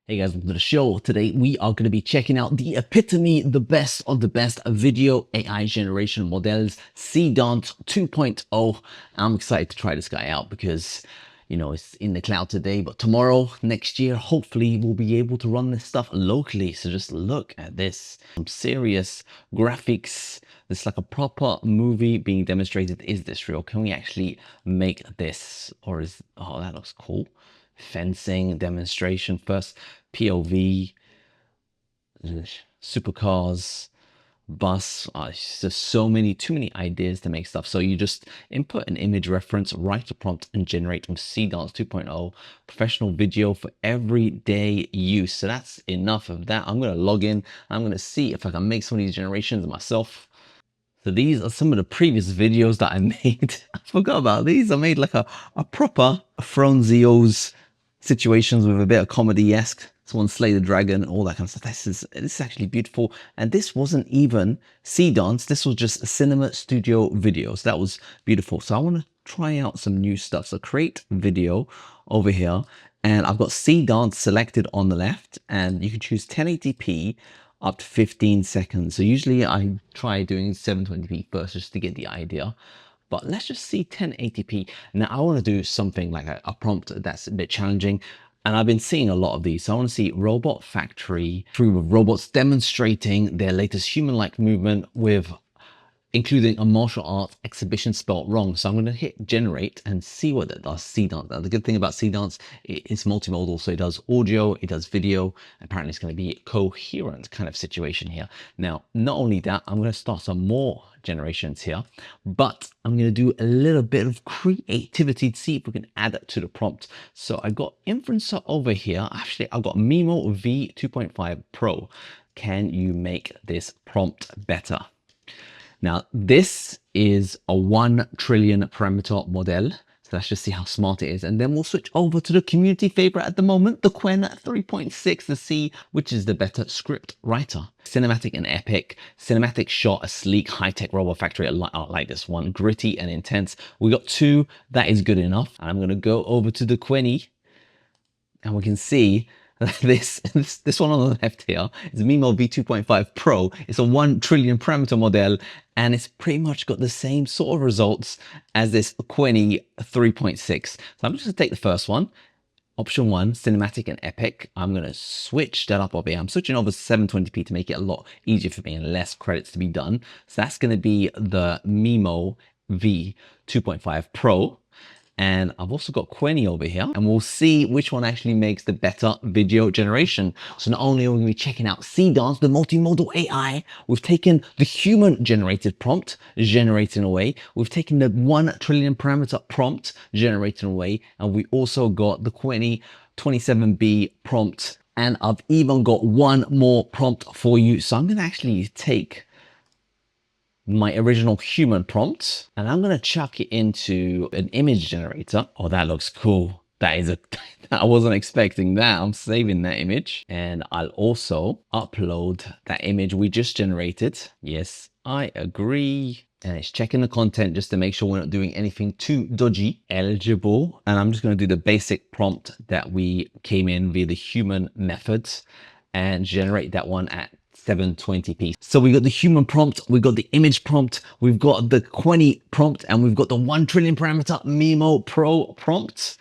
Hey guys, welcome to the show. Today we are going to be checking out the epitome, the best of the best video AI generation models, Seedance 2.0. I'm excited to try this guy out because, you know, it's in the cloud today, but tomorrow, next year, hopefully we'll be able to run this stuff locally. So just look at this. Some serious graphics. It's like a proper movie being demonstrated. Is this real? Can we actually make this? Or is, oh, that looks cool. Fencing demonstration first, POV, supercars, bus. It's just so many, too many ideas to make stuff. So you just input an image reference, write a prompt, and generate with Seedance 2.0 professional video for everyday use. So that's enough of that. I'm going to log in. I'm going to see if I can make some of these generations myself. So these are some of the previous videos that I made. I forgot about these. I made like a proper Franzio's situations with a bit of comedy-esque. Someone slay the dragon, all that kind of stuff. This is actually beautiful. And this wasn't even Seedance. This was just a cinema studio video. So that was beautiful. So I want to try out some new stuff. So create video over here. And I've got Seedance selected on the left. And you can choose 1080p up to 15 seconds. So usually I try doing 720p first just to get the idea. But let's just see 1080p. Now I want to do something like a prompt that's a bit challenging. And I've been seeing a lot of these. So I want to see robot factory through robots demonstrating their latest human-like movement with including a martial arts exhibition spelled wrong. So I'm going to hit generate and see what that does. Seedance. Now, the good thing about Seedance, it's multimodal. So it does audio, it does video. Apparently it's going to be a coherent kind of situation here. Now, not only that, I'm going to start some more generations here, but I'm going to do a little bit of creativity to see if we can add it to the prompt. So I got Inferencer over here. Actually, I've got MiMo V2.5 Pro. Can you make this prompt better? Now, this is a 1 trillion parameter model. So let's just see how smart it is. And then we'll switch over to the community favorite at the moment, the Qwen 3.6 to see which is the better script writer. Cinematic and epic. Cinematic shot, a sleek, high-tech robot factory. I like this one. Gritty and intense. We got 2. That is good enough. I'm going to go over to the Qwen. And we can see this one on the left here is MiMo V2.5 Pro. It's a 1 trillion parameter model, and it's pretty much got the same sort of results as this Qwen 3.6. So I'm just going to take the first one. Option 1, cinematic and epic. I'm going to switch that up over here. I'm switching over to 720p to make it a lot easier for me and less credits to be done. So that's going to be the MiMo V2.5 Pro. And I've also got Qwen over here, and we'll see which one actually makes the better video generation. So not only are we going to be checking out Seedance, the multimodal AI, we've taken the human generated prompt, generating away. We've taken the 1 trillion parameter prompt, generating away. And we also got the Qwen 27B prompt. And I've even got one more prompt for you. So I'm going to actually take my original human prompt, and I'm going to chuck it into an image generator. Oh, that looks cool. That is I wasn't expecting that. I'm saving that image, and I'll also upload that image we just generated. Yes, I agree. And it's checking the content just to make sure we're not doing anything too dodgy. Eligible. And I'm just going to do the basic prompt that we came in via the human methods and generate that one at 720p. So we got the human prompt, we got the image prompt, we've got the Qwen prompt, and we've got the 1 trillion parameter MiMo Pro prompt.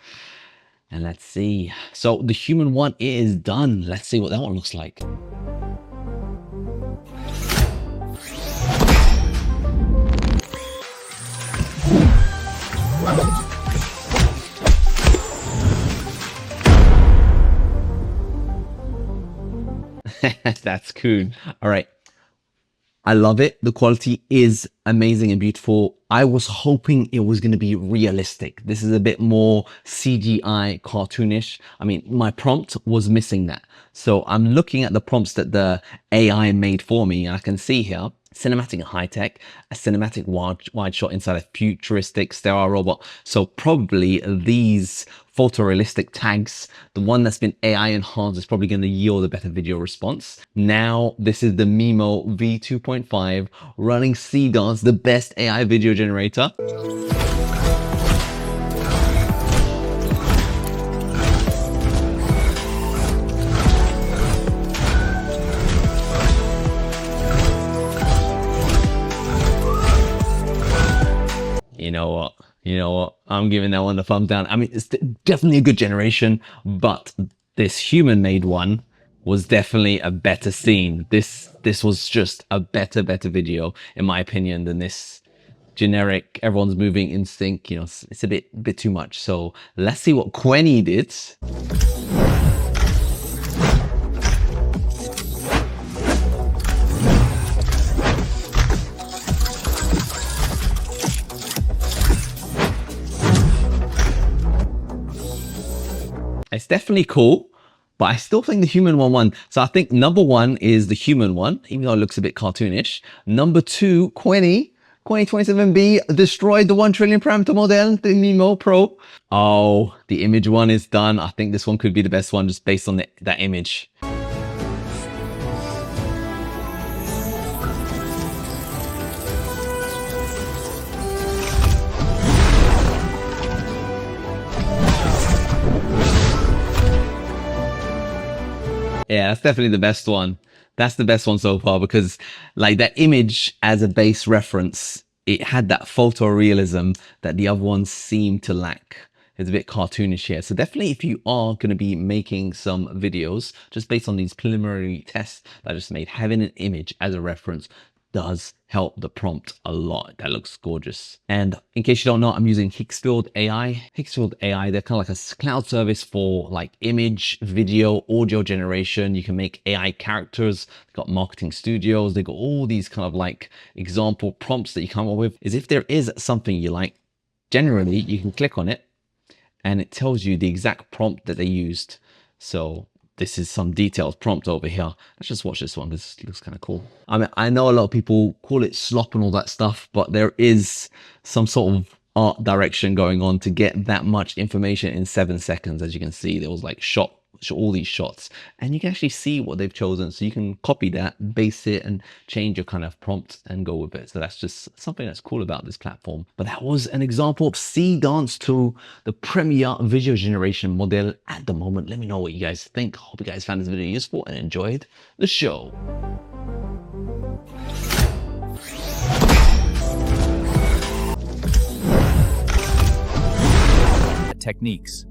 And let's see. So the human one is done. Let's see what that one looks like. That's cool. All right. I love it. The quality is amazing and beautiful. I was hoping it was going to be realistic. This is a bit more CGI cartoonish. I mean, my prompt was missing that. So I'm looking at the prompts that the AI made for me, and I can see here cinematic and high tech, a cinematic wide shot inside a futuristic sterile robot. So probably these photorealistic tags, the one that's been AI enhanced is probably going to yield a better video response. Now, this is the MiMo V2.5 running Seedance, the best AI video generator. know what? You know what? I'm giving that one the thumbs down. I mean, it's definitely a good generation, but this human-made one was definitely a better scene. This was just a better video, in my opinion, than this generic, everyone's moving in sync. You know, it's a bit too much. So let's see what Qwen did. It's definitely cool, but I still think the human one won. So I think number one is the human one, even though it looks a bit cartoonish. Number two, Qwen 27B destroyed the 1 trillion parameter model, the MiMo Pro. Oh, the image one is done. I think this one could be the best one just based on that image. Yeah, that's definitely the best one. That's the best one so far because like that image as a base reference, it had that photorealism that the other ones seem to lack. It's a bit cartoonish here. So definitely if you are going to be making some videos just based on these preliminary tests that I just made, having an image as a reference does help the prompt a lot. That looks gorgeous. And in case you don't know, I'm using Higgsfield AI. Higgsfield AI, they're kind of like a cloud service for like image, video, audio generation. You can make AI characters. They've got marketing studios. They've got all these kind of like example prompts that you come up with. Is if there is something you like, generally you can click on it and it tells you the exact prompt that they used. So this is some detailed prompt over here. Let's just watch this one because it looks kind of cool. I mean, I know a lot of people call it slop and all that stuff, but there is some sort of art direction going on to get that much information in 7 seconds. As you can see, there was like all these shots and you can actually see what they've chosen. So you can copy that, base it and change your kind of prompt and go with it. So that's just something that's cool about this platform. But that was an example of Seedance to the premier video generation model at the moment. Let me know what you guys think. Hope you guys found this video useful and enjoyed the show. Techniques.